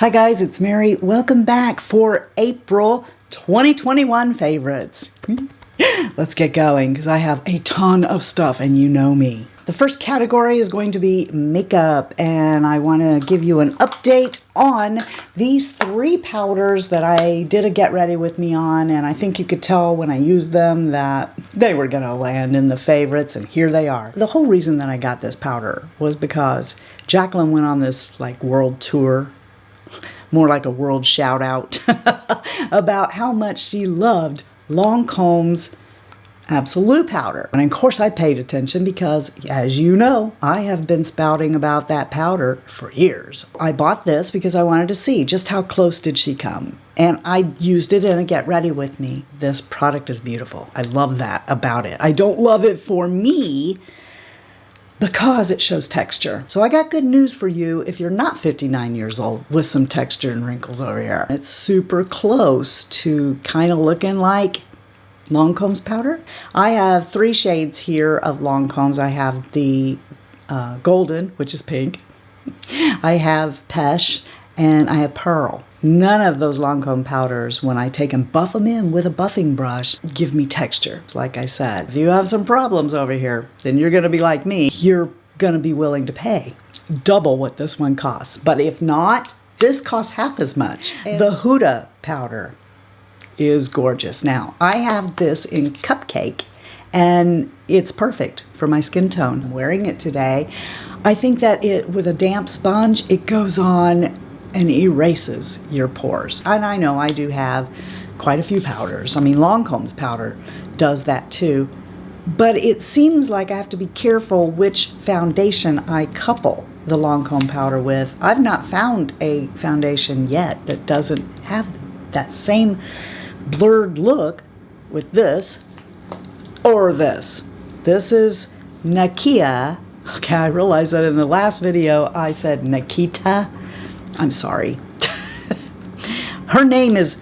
Hi guys, it's Mary. Welcome back for April 2021 favorites. Let's get going because I have a ton of stuff and you know me. The first category is going to be makeup, and I want to give you an update on these three powders that I did a get ready with me on, and I think you could tell when I used them that they were going to land in the favorites, and here they are. The whole reason that I got this powder was because Jaclyn went on this like world tour, more like a world shout out, about how much she loved Lancôme's Absolu powder. And of course I paid attention because, as you know, I have been spouting about that powder for years. I bought this because I wanted to see just how close did she come. And I used it in a get ready with me. This product is beautiful. I love that about it. I don't love it for me because it shows texture. So I got good news for you if you're not 59 years old with some texture and wrinkles over here. It's super close to kind of looking like Lancôme's powder. I have three shades here of Lancôme's. I have the golden, which is pink. I have Pesh, and I have Pearl. None of those Lancôme powders, when I take and buff them in with a buffing brush, give me texture. Like I said, if you have some problems over here, then you're going to be like me. You're going to be willing to pay double what this one costs. But if not, this costs half as much. The Huda powder is gorgeous. Now, I have this in Cupcake, and it's perfect for my skin tone. I'm wearing it today. I think that with a damp sponge, it goes on and erases your pores. And I know I do have quite a few powders. I mean, Lancôme's powder does that too. But it seems like I have to be careful which foundation I couple the Lancôme powder with. I've not found a foundation yet that doesn't have that same blurred look with this or this. This is Nikkia. Okay, I realized that in the last video I said Nikita. I'm sorry. Her name is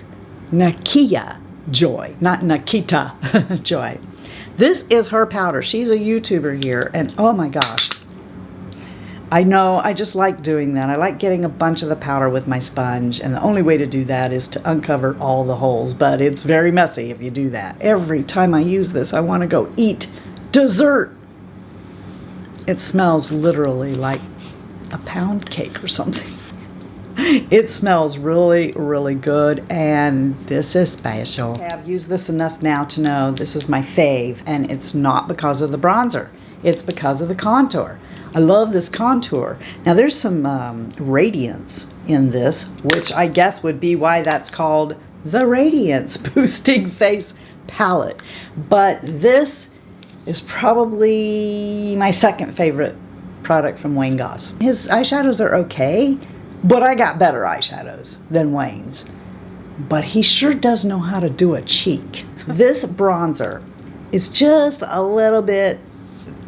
Nikkia Joy, not Nikita Joy. This is her powder. She's a YouTuber here, and oh my gosh. I know, I just like doing that. I like getting a bunch of the powder with my sponge, and the only way to do that is to uncover all the holes, but it's very messy if you do that. Every time I use this, I want to go eat dessert. It smells literally like a pound cake or something. It smells really, really good, and this is special. Okay, I've used this enough now to know this is my fave, and it's not because of the bronzer. It's because of the contour. I love this contour. Now there's some radiance in this, which I guess would be why that's called the Radiance Boosting Face Palette. But this is probably my second favorite product from Wayne Goss. His eyeshadows are okay, but I got better eyeshadows than Wayne's. But he sure does know how to do a cheek. This bronzer is just a little bit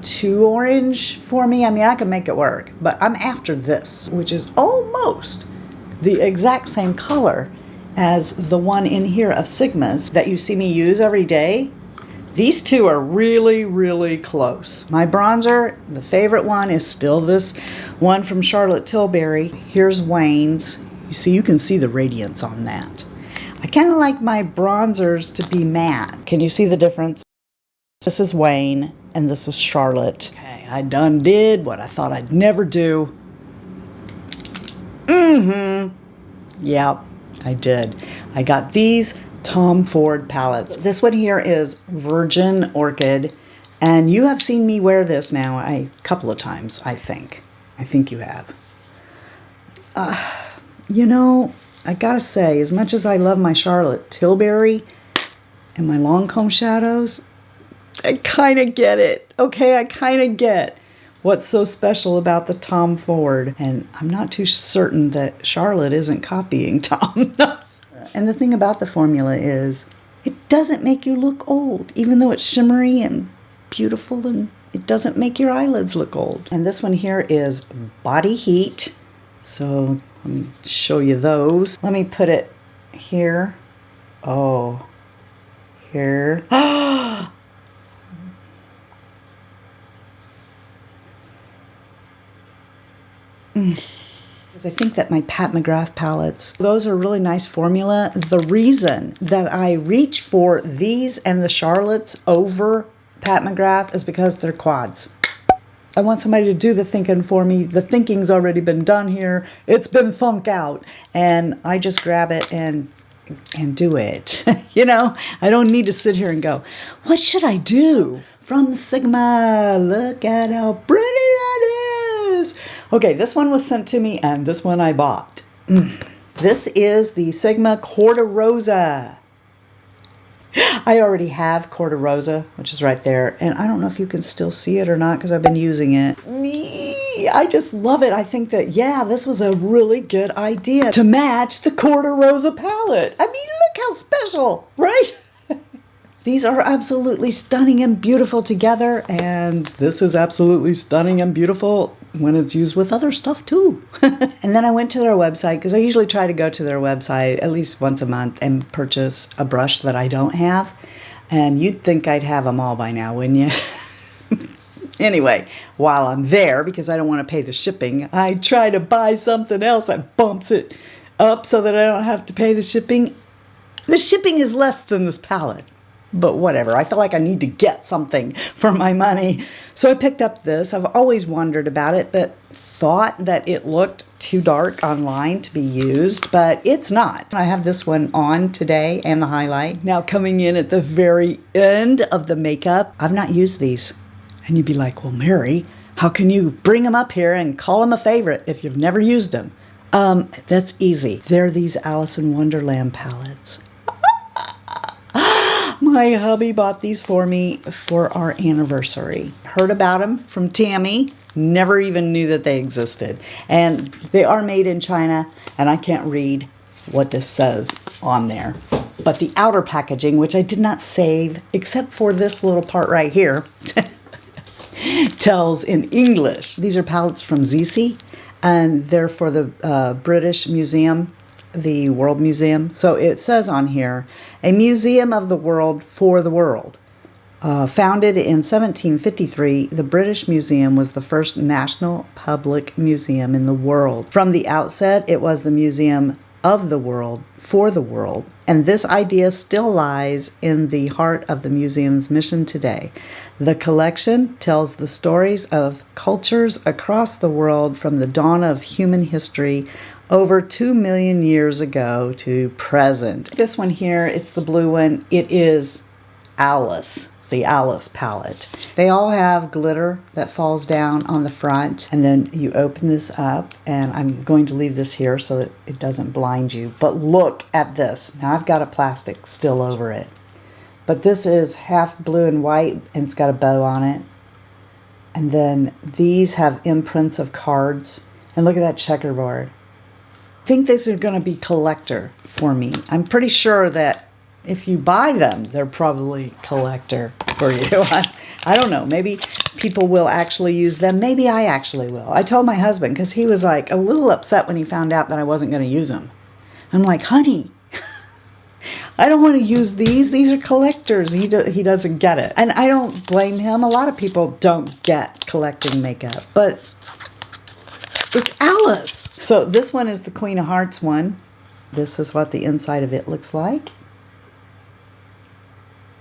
too orange for me. I mean, I can make it work, but I'm after this, which is almost the exact same color as the one in here of Sigma's that you see me use every day. These two are really, really close. My bronzer, the favorite one, is still this one from Charlotte Tilbury. Here's Wayne's. You see, you can see the radiance on that. I kind of like my bronzers to be matte. Can you see the difference? This is Wayne, and this is Charlotte. Okay, I done did what I thought I'd never do. Yep, I did. I got these Tom Ford palettes. This one here is Virgin Orchid, and you have seen me wear this now a couple of times, I think. I think you have. You know, I gotta say, as much as I love my Charlotte Tilbury and my Lancôme shadows, I kind of get it. Okay, I kind of get what's so special about the Tom Ford. And I'm not too certain that Charlotte isn't copying Tom. And the thing about the formula is it doesn't make you look old, even though it's shimmery and beautiful, and it doesn't make your eyelids look old. And this one here is Body Heat. So let me show you those. Let me put it here. Oh, here. I think that my Pat McGrath palettes, those are really nice formula. The reason that I reach for these and the Charlottes over Pat McGrath is because they're quads. I want somebody to do the thinking for me. The thinking's already been done here. It's been thunk out. And I just grab it and do it. You know, I don't need to sit here and go, what should I do? From Sigma, look at how pretty that is. Okay, this one was sent to me and this one I bought. This is the Sigma Corda Rosa. I already have Corda Rosa, which is right there. And I don't know if you can still see it or not because I've been using it. I just love it. I think that, yeah, this was a really good idea to match the Corda Rosa palette. I mean, look how special, right? These are absolutely stunning and beautiful together, and this is absolutely stunning and beautiful when it's used with other stuff too. And then I went to their website, because I usually try to go to their website at least once a month and purchase a brush that I don't have. And you'd think I'd have them all by now, wouldn't you? Anyway, while I'm there, because I don't want to pay the shipping, I try to buy something else that bumps it up so that I don't have to pay the shipping. The shipping is less than this palette. But whatever, I feel like I need to get something for my money. So I picked up this. I've always wondered about it, but thought that it looked too dark online to be used, but it's not. I have this one on today and the highlight. Now coming in at the very end of the makeup, I've not used these. And you'd be like, well, Mary, how can you bring them up here and call them a favorite if you've never used them? That's easy. They're these Alice in Wonderland palettes. My hubby bought these for me for our anniversary. Heard about them from Tammy. Never even knew that they existed. And they are made in China, and I can't read what this says on there. But the outer packaging, which I did not save, except for this little part right here, tells in English. These are palettes from Zeesea, and they're for the British Museum, the World Museum. So it says on here, a museum of the world for the world. Founded in 1753, the British Museum was the first national public museum in the world. From the outset, it was the museum of the world for the world. And this idea still lies in the heart of the museum's mission today. The collection tells the stories of cultures across the world from the dawn of human history over 2 million years ago to present. This one here, it's the blue one. It is Alice, the Alice palette. They all have glitter that falls down on the front, and then you open this up, and I'm going to leave this here so that it doesn't blind you. But look at this. Now I've got a plastic still over it. But this is half blue and white, and it's got a bow on it. And then these have imprints of cards. And look at that checkerboard. I think these are going to be collector for me. I'm pretty sure that if you buy them, they're probably collector for you. I don't know. Maybe people will actually use them. Maybe I actually will. I told my husband, because he was like a little upset when he found out that I wasn't going to use them. I'm like, honey, I don't want to use these. These are collectors. He doesn't get it. And I don't blame him. A lot of people don't get collecting makeup. But it's Alice. So this one is the Queen of Hearts one. This is what the inside of it looks like.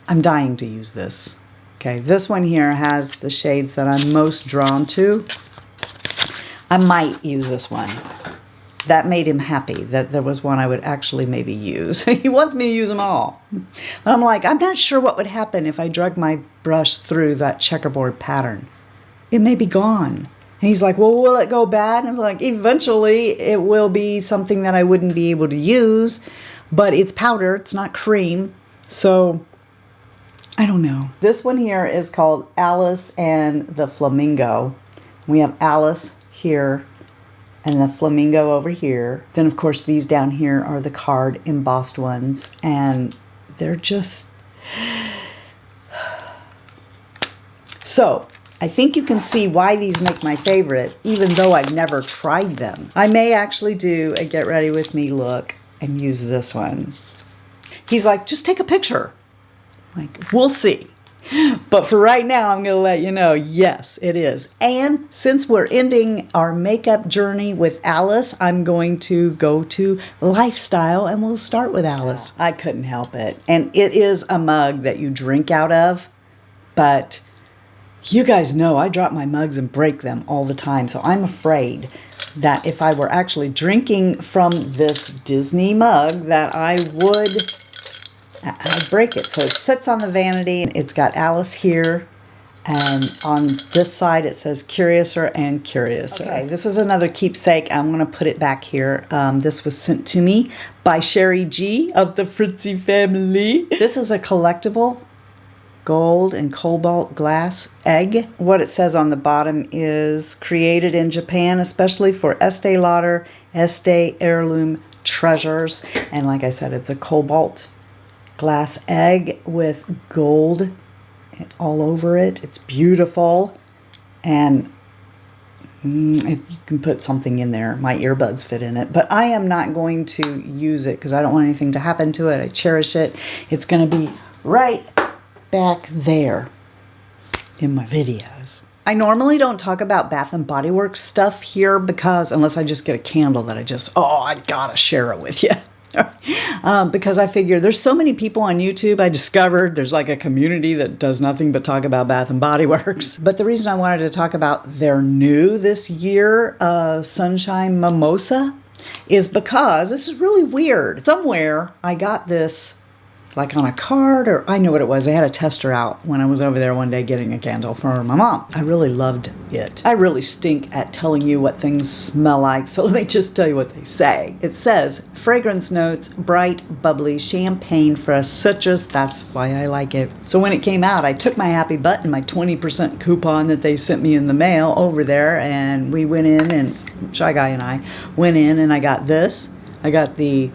I'm dying to use this. Okay, this one here has the shades that I'm most drawn to. I might use this one. That made him happy that there was one I would actually maybe use. He wants me to use them all. But I'm like, I'm not sure what would happen if I drug my brush through that checkerboard pattern. It may be gone. And he's like, well, will it go bad? And I'm like, eventually it will be something that I wouldn't be able to use, but it's powder, it's not cream. So I don't know. This one here is called Alice and the Flamingo. We have Alice here and the Flamingo over here. Then of course these down here are the card embossed ones, and they're just... So I think you can see why these make my favorite, even though I've never tried them. I may actually do a get ready with me look and use this one. He's like, just take a picture. Like, we'll see. But for right now, I'm going to let you know, yes, it is. And since we're ending our makeup journey with Alice, I'm going to go to lifestyle and we'll start with Alice. I couldn't help it. And it is a mug that you drink out of, but you guys know I drop my mugs and break them all the time. So I'm afraid that if I were actually drinking from this Disney mug that I'd break it. So it sits on the vanity and it's got Alice here. And on this side it says Curiouser and Curiouser. Okay, this is another keepsake. I'm going to put it back here. This was sent to me by Sherry G of the Fritzy family. This is a collectible gold and cobalt glass egg. What it says on the bottom is created in Japan, especially for Estee Lauder, Estee heirloom treasures. And like I said, it's a cobalt glass egg with gold all over it. It's beautiful. And you can put something in there. My earbuds fit in it. But I am not going to use it because I don't want anything to happen to it. I cherish it. It's going to be right back there in my videos. I normally don't talk about Bath & Body Works stuff here because unless I just get a candle that I gotta share it with you. Because I figure there's so many people on YouTube. I discovered there's like a community that does nothing but talk about Bath & Body Works. But the reason I wanted to talk about their new this year, Sunshine Mimosa, is because this is really weird. Somewhere I got this like on a card, or I know what it was. They had a tester out when I was over there one day getting a candle for my mom. I really loved it. I really stink at telling you what things smell like, so let me just tell you what they say. It says, fragrance notes, bright, bubbly, champagne, fresh, citrus. That's why I like it. So when it came out, I took my happy button, my 20% coupon that they sent me in the mail over there, and we went in, and Shy Guy and I went in, and I got this. I got the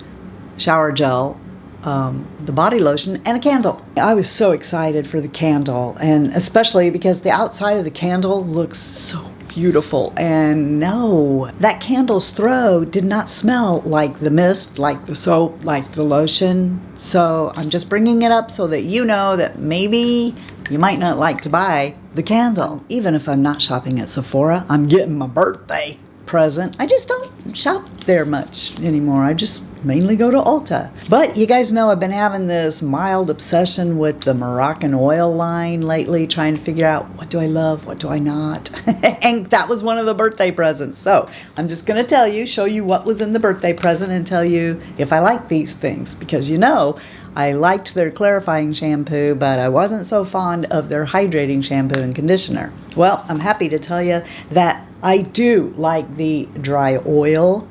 shower gel, the body lotion, and a candle. I was so excited for the candle, and especially because the outside of the candle looks so beautiful. And no, that candle's throw did not smell like the mist, like the soap, like the lotion. So I'm just bringing it up so that you know that maybe you might not like to buy the candle. Even if I'm not shopping at Sephora, I'm getting my birthday present. I just don't shop there much anymore. I just mainly go to Ulta. But you guys know I've been having this mild obsession with the Moroccanoil line lately, trying to figure out what do I love, what do I not. And that was one of the birthday presents. So I'm just going to tell you, show you what was in the birthday present and tell you if I like these things. Because you know, I liked their clarifying shampoo, but I wasn't so fond of their hydrating shampoo and conditioner. Well, I'm happy to tell you that I do like the dry oil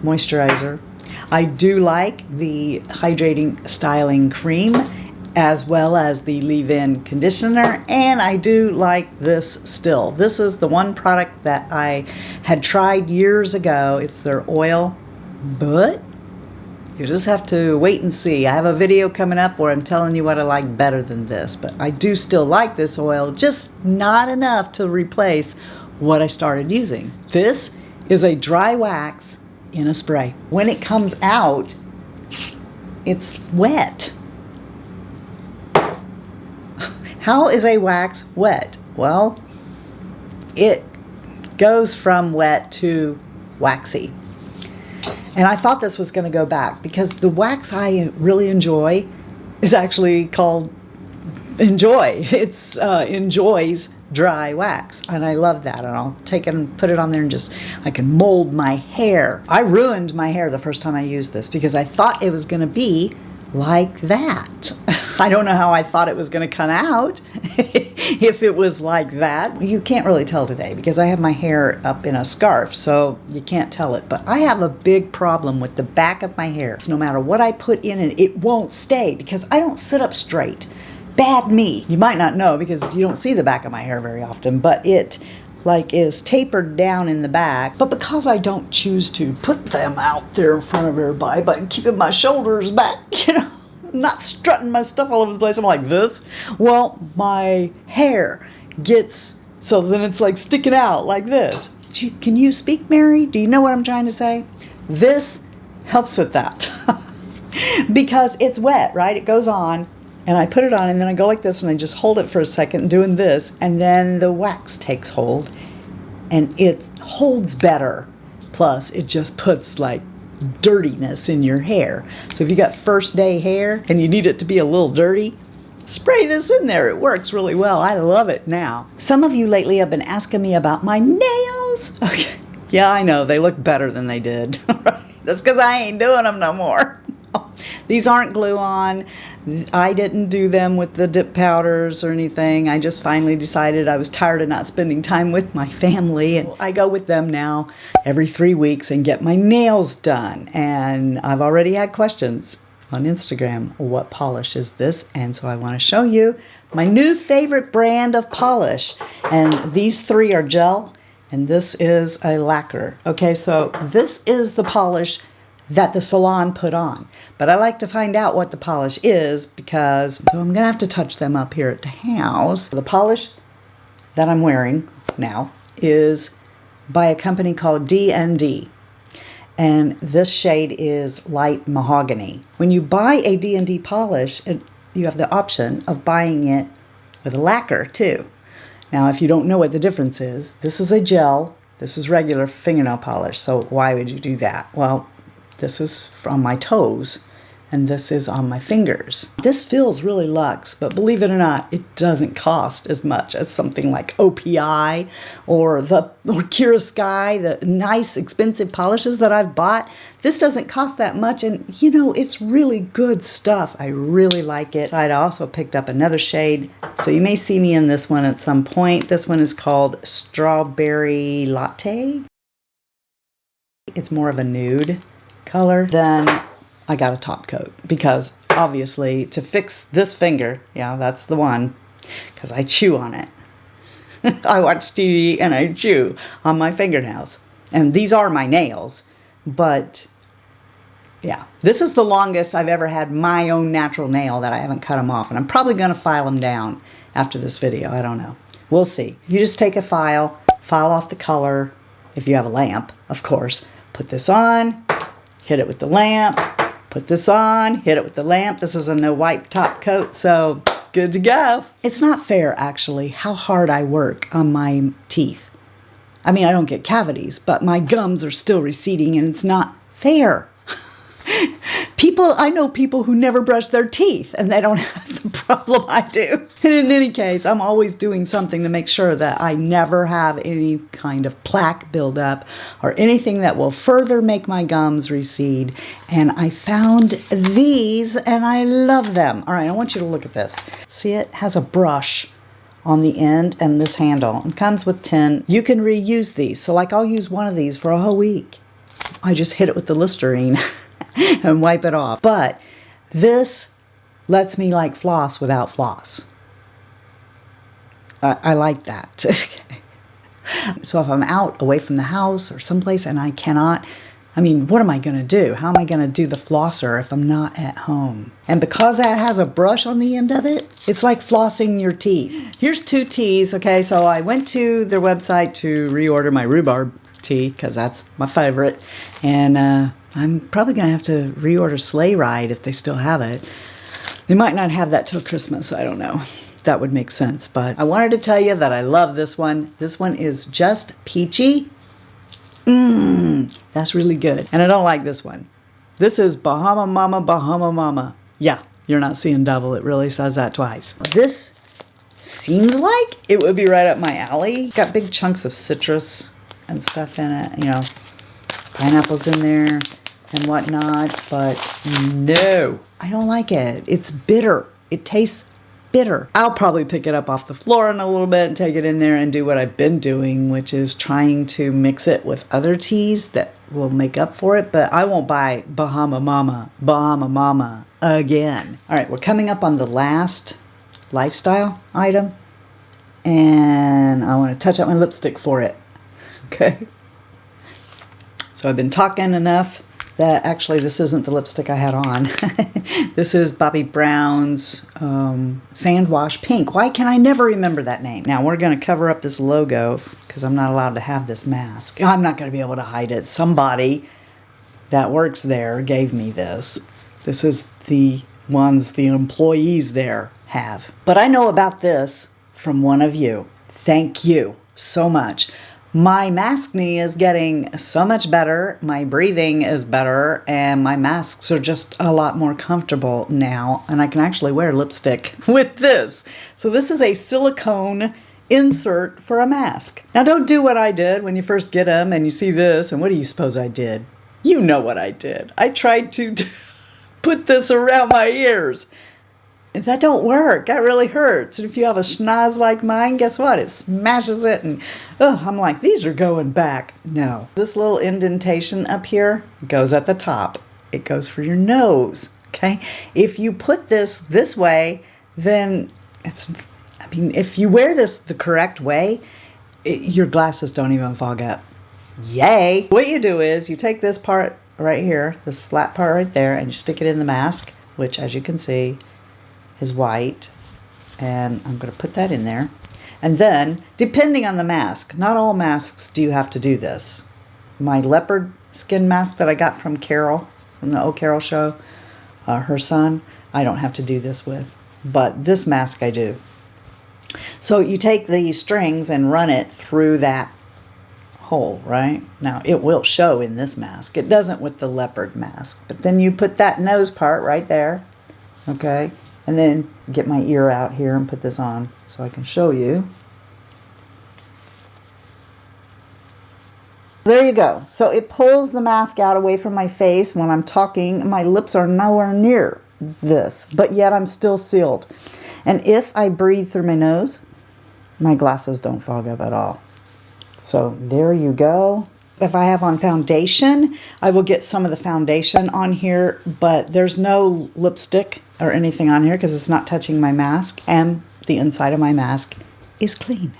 moisturizer. I do like the hydrating styling cream as well as the leave-in conditioner, and I do like this still. This is the one product that I had tried years ago. It's their oil, but you just have to wait and see. I have a video coming up where I'm telling you what I like better than this, but I do still like this oil, just not enough to replace what I started using. This is a dry wax in a spray. When it comes out, it's wet. How is a wax wet? Well, it goes from wet to waxy. And I thought this was going to go back because the wax I really enjoy is actually called Enjoy. It's Enjoy's dry wax, and I love that. And I'll take it and put it on there and just, I can mold my hair. I ruined my hair the first time I used this because I thought it was going to be like that. I don't know how I thought it was going to come out if it was like that. You can't really tell today because I have my hair up in a scarf, so you can't tell it. But I have a big problem with the back of my hair. So no matter what I put in it won't stay because I don't sit up straight. Bad me. You might not know because you don't see the back of my hair very often, but it like is tapered down in the back. But because I don't choose to put them out there in front of everybody, but keeping my shoulders back, you know, not strutting my stuff all over the place, I'm like this. Well, my hair gets, so then it's like sticking out like this. Can you speak, Mary? Do you know what I'm trying to say? This helps with that because it's wet, right? It goes on. And I put it on and then I go like this and I just hold it for a second doing this, and then the wax takes hold and it holds better. Plus it just puts like dirtiness in your hair. So if you got first day hair and you need it to be a little dirty, spray this in there. It works really well. I love it now. Some of you lately have been asking me about my nails. Okay. Yeah, I know. They look better than they did. That's because I ain't doing them no more. These aren't glue on. I didn't do them with the dip powders or anything. I just finally decided I was tired of not spending time with my family, and I go with them now every 3 weeks and get my nails done. And I've already had questions on Instagram. What polish is this? And so I want to show you my new favorite brand of polish. And these 3 are gel and this is a lacquer. Okay, so this is the polish that the salon put on. But I like to find out what the polish is because, so I'm gonna have to touch them up here at the house. The polish that I'm wearing now is by a company called D&D. And this shade is light mahogany. When you buy a D&D polish, you have the option of buying it with a lacquer too. Now, if you don't know what the difference is, this is a gel, this is regular fingernail polish. So why would you do that? Well, this is on my toes, and this is on my fingers. This feels really luxe, but believe it or not, it doesn't cost as much as something like OPI or Kira Sky, the nice expensive polishes that I've bought. This doesn't cost that much, and you know, it's really good stuff. I really like it. I also picked up another shade, so you may see me in this one at some point. This one is called Strawberry Latte. It's more of a nude color. Then I got a top coat because obviously to fix this finger, yeah, that's the one, because I chew on it. I watch TV and I chew on my fingernails, and these are my nails, but yeah, this is the longest I've ever had my own natural nail that I haven't cut them off, and I'm probably going to file them down after this video. I don't know. We'll see. You just take a file off the color, if you have a lamp, of course, put this on, hit it with the lamp, put this on, hit it with the lamp. This is a no wipe top coat, so good to go. It's not fair, actually, how hard I work on my teeth. I mean, I don't get cavities, but my gums are still receding, and it's not fair. I know people who never brush their teeth, and they don't have the problem I do. And in any case, I'm always doing something to make sure that I never have any kind of plaque buildup or anything that will further make my gums recede. And I found these, and I love them. All right, I want you to look at this. See, it has a brush on the end and this handle. It comes with 10. You can reuse these. So like I'll use one of these for a whole week. I just hit it with the Listerine and wipe it off. But this lets me like floss without floss. I like that. So if I'm out away from the house or someplace and I cannot, I mean, what am I going to do? How am I going to do the flosser if I'm not at home? And because that has a brush on the end of it, it's like flossing your teeth. Here's 2 teas, okay? So I went to their website to reorder my rhubarb tea because that's my favorite. And I'm probably going to have to reorder Sleigh Ride if they still have it. They might not have that till Christmas. I don't know. That would make sense. But I wanted to tell you that I love this one. This one is just peachy. That's really good. And I don't like this one. This is Bahama Mama, Bahama Mama. Yeah, you're not seeing double. It really says that twice. This seems like it would be right up my alley. Got big chunks of citrus and stuff in it. You know, pineapples in there and whatnot. But no, I don't like it. It's bitter. It tastes bitter. I'll probably pick it up off the floor in a little bit and take it in there and do what I've been doing, which is trying to mix it with other teas that will make up for it. But I won't buy Bahama Mama again. All right, we're coming up on the last lifestyle item, and I want to touch up my lipstick for it. Okay. So I've been talking enough that actually this isn't the lipstick I had on. This is Bobbi Brown's Sand Wash Pink. Why can I never remember that name? Now we're going to cover up this logo because I'm not allowed to have this mask. I'm not going to be able to hide it. Somebody that works there gave me this. This is the ones the employees there have. But I know about this from one of you. Thank you so much. My maskne is getting so much better. My breathing is better, and my masks are just a lot more comfortable now. And I can actually wear lipstick with this. So this is a silicone insert for a mask. Now don't do what I did when you first get them and you see this, and what do you suppose I did? You know what I did. I tried to put this around my ears. That don't work. That really hurts. And if you have a schnoz like mine, guess what? It smashes it, and I'm like, these are going back. No. This little indentation up here goes at the top. It goes for your nose, okay? If you put this way, then if you wear this the correct way, your glasses don't even fog up. Yay! What you do is you take this part right here, this flat part right there, and you stick it in the mask, which, as you can see, is white. And I'm going to put that in there. And then, depending on the mask, not all masks do you have to do this. My leopard skin mask that I got from Carol, from the old Carol show, her son, I don't have to do this with. But this mask I do. So you take the strings and run it through that hole, right? Now it will show in this mask. It doesn't with the leopard mask. But then you put that nose part right there, okay? And then get my ear out here and put this on so I can show you. There you go. So it pulls the mask out away from my face when I'm talking. My lips are nowhere near this, but yet I'm still sealed. And if I breathe through my nose, my glasses don't fog up at all. So there you go. If I have on foundation, I will get some of the foundation on here, but there's no lipstick or anything on here because it's not touching my mask, and the inside of my mask is clean.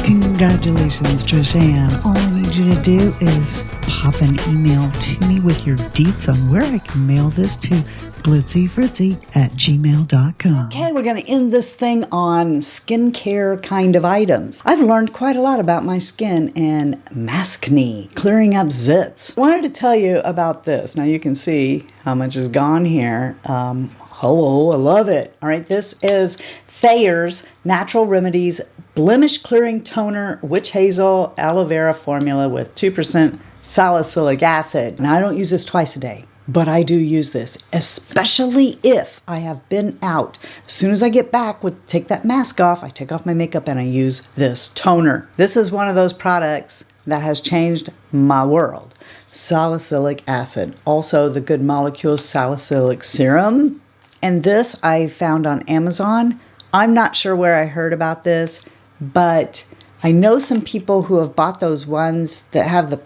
Congratulations, Trishan. All I need you to do is pop an email to me with your deets on where I can mail this to glitzyfritzy@gmail.com. Okay, we're going to end this thing on skincare kind of items. I've learned quite a lot about my skin and maskne, clearing up zits. I wanted to tell you about this. Now you can see how much is gone here. Hello, I love it. All right, this is Thayer's Natural Remedies Blemish Clearing Toner, Witch Hazel Aloe Vera formula with 2% salicylic acid. Now, I don't use this twice a day, but I do use this, especially if I have been out. As soon as I get back, take that mask off, I take off my makeup and I use this toner. This is one of those products that has changed my world. Salicylic acid. Also, the Good Molecules Salicylic Serum. And this I found on Amazon. I'm not sure where I heard about this, but I know some people who have bought those ones that have the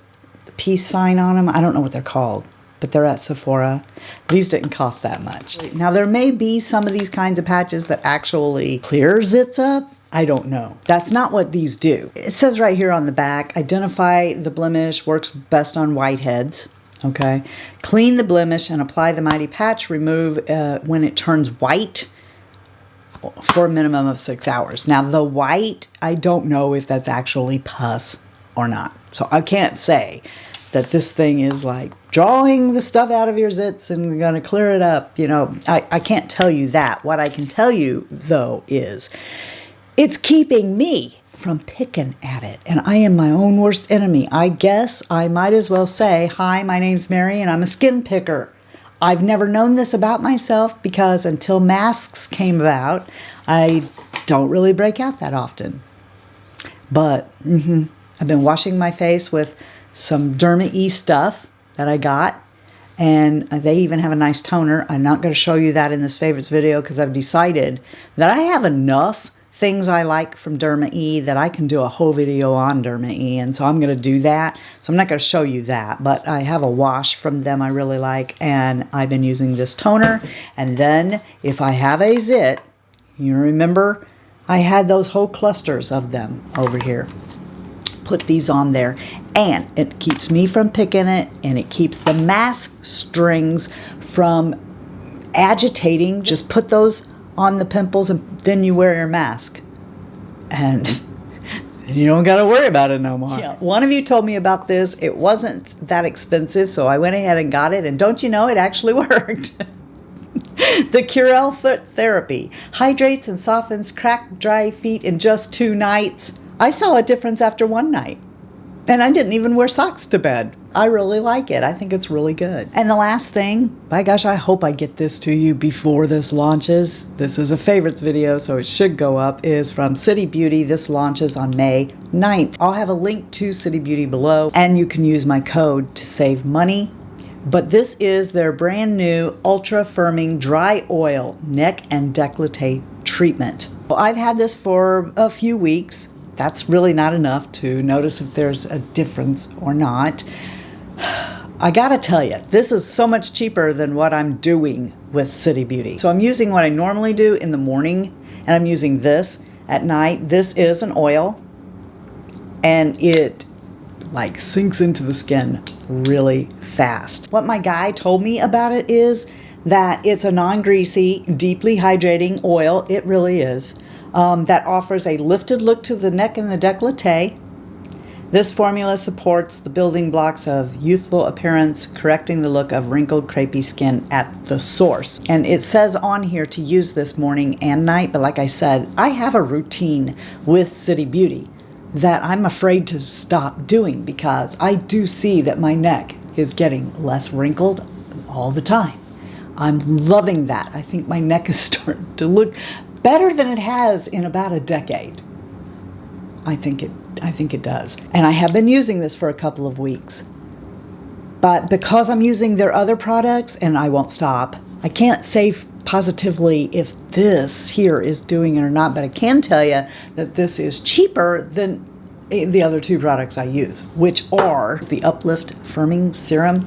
peace sign on them. I don't know what they're called, but they're at Sephora. These didn't cost that much. Now, there may be some of these kinds of patches that actually clear zits up. I don't know. That's not what these do. It says right here on the back, identify the blemish, works best on whiteheads. Okay, clean the blemish and apply the mighty patch. Remove when it turns white for a minimum of 6 hours. Now, the white, I don't know if that's actually pus or not. So I can't say that this thing is like drawing the stuff out of your zits and going to clear it up. You know, I can't tell you that. What I can tell you, though, is it's keeping me from picking at it. And I am my own worst enemy. I guess I might as well say, hi, my name's Mary and I'm a skin picker. I've never known this about myself because until masks came about, I don't really break out that often. But I've been washing my face with some Derma-E stuff that I got. And they even have a nice toner. I'm not going to show you that in this favorites video because I've decided that I have enough things I like from Derma-E that I can do a whole video on Derma-E, and so I'm going to do that. So I'm not going to show you that, but I have a wash from them I really like, and I've been using this toner. And then if I have a zit, you remember I had those whole clusters of them over here. put these on there. And it keeps me from picking it, and it keeps the mask strings from agitating. Just put those on the pimples and then you wear your mask. And you don't got to worry about it no more. Yeah. One of you told me about this. It wasn't that expensive, so I went ahead and got it. And don't you know, it actually worked. The Curel Foot Therapy hydrates and softens cracked, dry feet in just 2 nights. I saw a difference after 1 night. And I didn't even wear socks to bed. I really like it. I think it's really good. And the last thing, by gosh, I hope I get this to you before this launches. This is a favorites video, so it should go up, is from City Beauty. This launches on May 9th. I'll have a link to City Beauty below, and you can use my code to save money. But this is their brand new Ultra Firming Dry Oil Neck and Décolleté Treatment. Well, I've had this for a few weeks. That's really not enough to notice if there's a difference or not. I gotta tell you, this is so much cheaper than what I'm doing with City Beauty. So I'm using what I normally do in the morning, and I'm using this at night. This is an oil, and it like sinks into the skin really fast. What my guy told me about it is that it's a non-greasy, deeply hydrating oil. It really is. That offers a lifted look to the neck and the décolleté. This formula supports the building blocks of youthful appearance, correcting the look of wrinkled, crepey skin at the source. And it says on here to use this morning and night, but like I said, I have a routine with City Beauty that I'm afraid to stop doing because I do see that my neck is getting less wrinkled all the time. I'm loving that. I think my neck is starting to look better than it has in about a decade. I think it does. And I have been using this for a couple of weeks. But because I'm using their other products, and I won't stop, I can't say positively if this here is doing it or not, but I can tell you that this is cheaper than the other 2 products I use, which are the Uplift Firming Serum,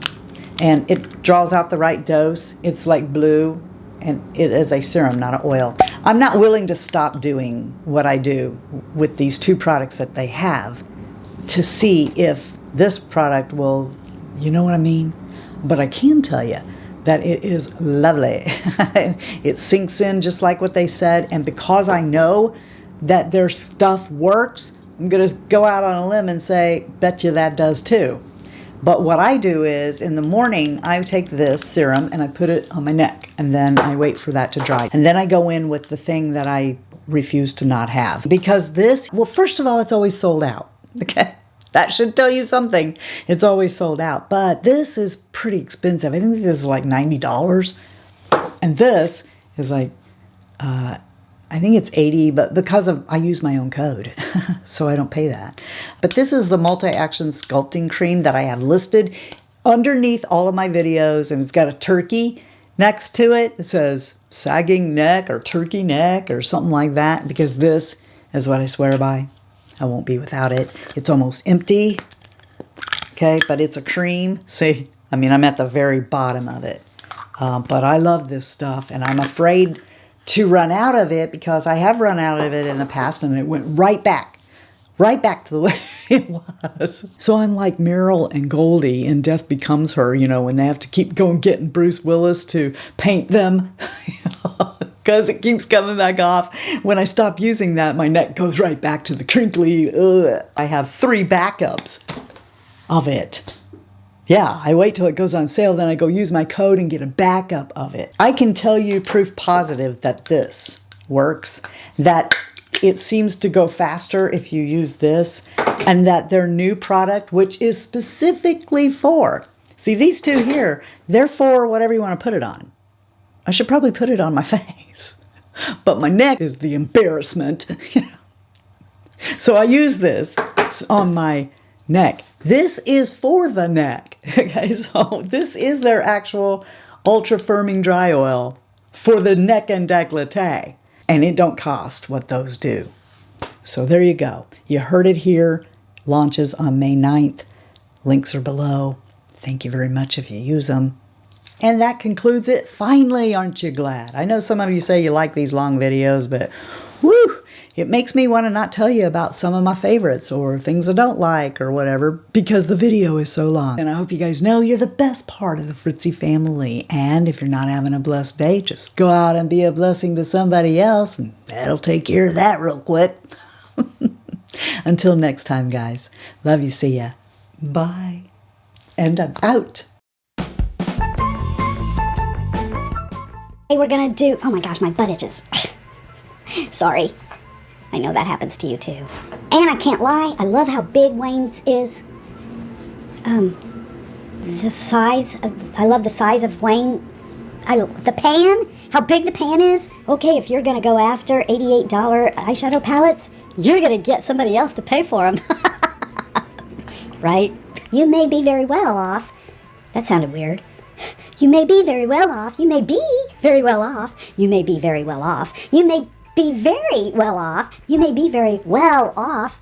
and it draws out the right dose. It's like blue, and it is a serum, not an oil. I'm not willing to stop doing what I do with these 2 products that they have to see if this product will, you know what I mean? But I can tell you that it is lovely. It sinks in just like what they said, and because I know that their stuff works, I'm gonna go out on a limb and say, bet you that does too. But what I do is, in the morning, I take this serum and I put it on my neck, and then I wait for that to dry. And then I go in with the thing that I refuse to not have. Because this, well, first of all, it's always sold out, okay? That should tell you something. It's always sold out. But this is pretty expensive. I think this is like $90. And this is like, I think it's $80, but because I use my own code, so I don't pay that. But this is the multi-action sculpting cream that I have listed underneath all of my videos, and it's got a turkey next to it. It says sagging neck or turkey neck or something like that, because this is what I swear by. I won't be without it. It's almost empty, okay, but it's a cream. See, I mean, I'm at the very bottom of it. But I love this stuff, and I'm afraid to run out of it because I have run out of it in the past, and it went right back to the way it was. So I'm like Meryl and Goldie in Death Becomes Her, you know, when they have to keep going getting Bruce Willis to paint them because it keeps coming back off. When I stop using that, my neck goes right back to the crinkly. Ugh. I have 3 backups of it. Yeah, I wait till it goes on sale, then I go use my code and get a backup of it. I can tell you proof positive that this works, that it seems to go faster if you use this, and that their new product, which is specifically for, see these 2 here, they're for whatever you want to put it on. I should probably put it on my face, but my neck is the embarrassment. So I use this on my neck. This is for the neck. Okay, so this is their actual ultra firming dry oil for the neck and décolleté, and it don't cost what those do. So there you go. You heard it here. Launches on May 9th. Links are below. Thank you very much if you use them. And that concludes it. Finally, aren't you glad? I know some of you say you like these long videos, but woo, It makes me want to not tell you about some of my favorites or things I don't like or whatever because the video is so long. And I hope you guys know you're the best part of the Fritzy family. And if you're not having a blessed day, just go out and be a blessing to somebody else and that'll take care of that real quick. Until next time, guys. Love you. See ya. Bye. And I'm out. Hey, we're gonna do... Oh my gosh, my butt itches. Sorry. I know that happens to you too. And I can't lie, I love how big Wayne's is. The size of... I love the size of Wayne's... the pan? How big the pan is? Okay, if you're gonna go after $88 eyeshadow palettes, you're gonna get somebody else to pay for them. Right? You may be very well off. That sounded weird. You may be very well off. You may be very well off. You may be very well off. You may be very well off. You may be very well off.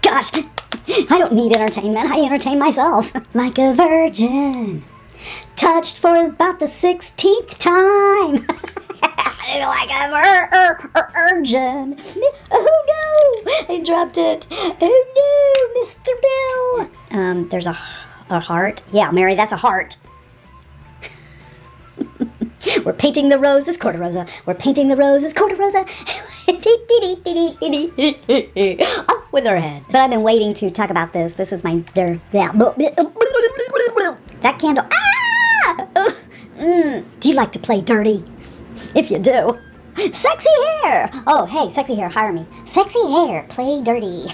Gosh, I don't need entertainment. I entertain myself. Like a virgin, touched for about the 16th time. Like a virgin. Oh no, I dropped it. Oh no, Mr. Bill. There's a heart. Yeah, Mary, that's a heart. We're painting the roses, Corta Rosa. We're painting the roses, Corta Rosa. Off with her head. But I've been waiting to talk about this. This is my... That candle... Ah! Do you like to play dirty? If you do. Sexy hair! Oh, hey, sexy hair, hire me. Sexy hair, play dirty.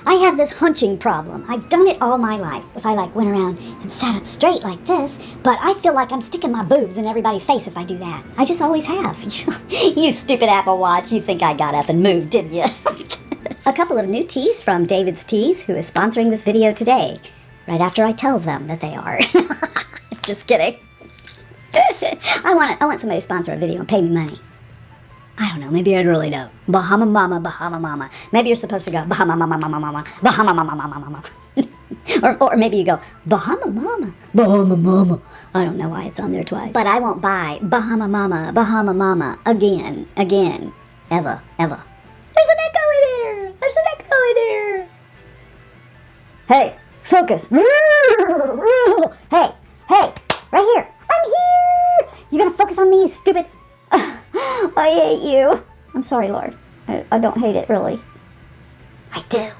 I have this hunching problem. I've done it all my life. If I went around and sat up straight like this, but I feel like I'm sticking my boobs in everybody's face if I do that. I just always have. You stupid Apple Watch, you think I got up and moved, didn't you? A couple of new teas from David's Teas, who is sponsoring this video today, right after I tell them that they are. Just kidding. I want somebody to sponsor a video and pay me money. I don't know, maybe I really don't. Bahama Mama, Bahama Mama. Maybe you're supposed to go Bahama Mama, Mama, Mama, Bahama Mama, Mama, Mama. or maybe you go Bahama Mama, Bahama Mama. I don't know why it's on there twice. But I won't buy Bahama Mama again, ever. There's an echo in here. There's an echo in here. Hey, focus. Hey, right here. I'm here. You gonna focus on me, you stupid? I hate you. I'm sorry, Lord. I don't hate it, really. I do.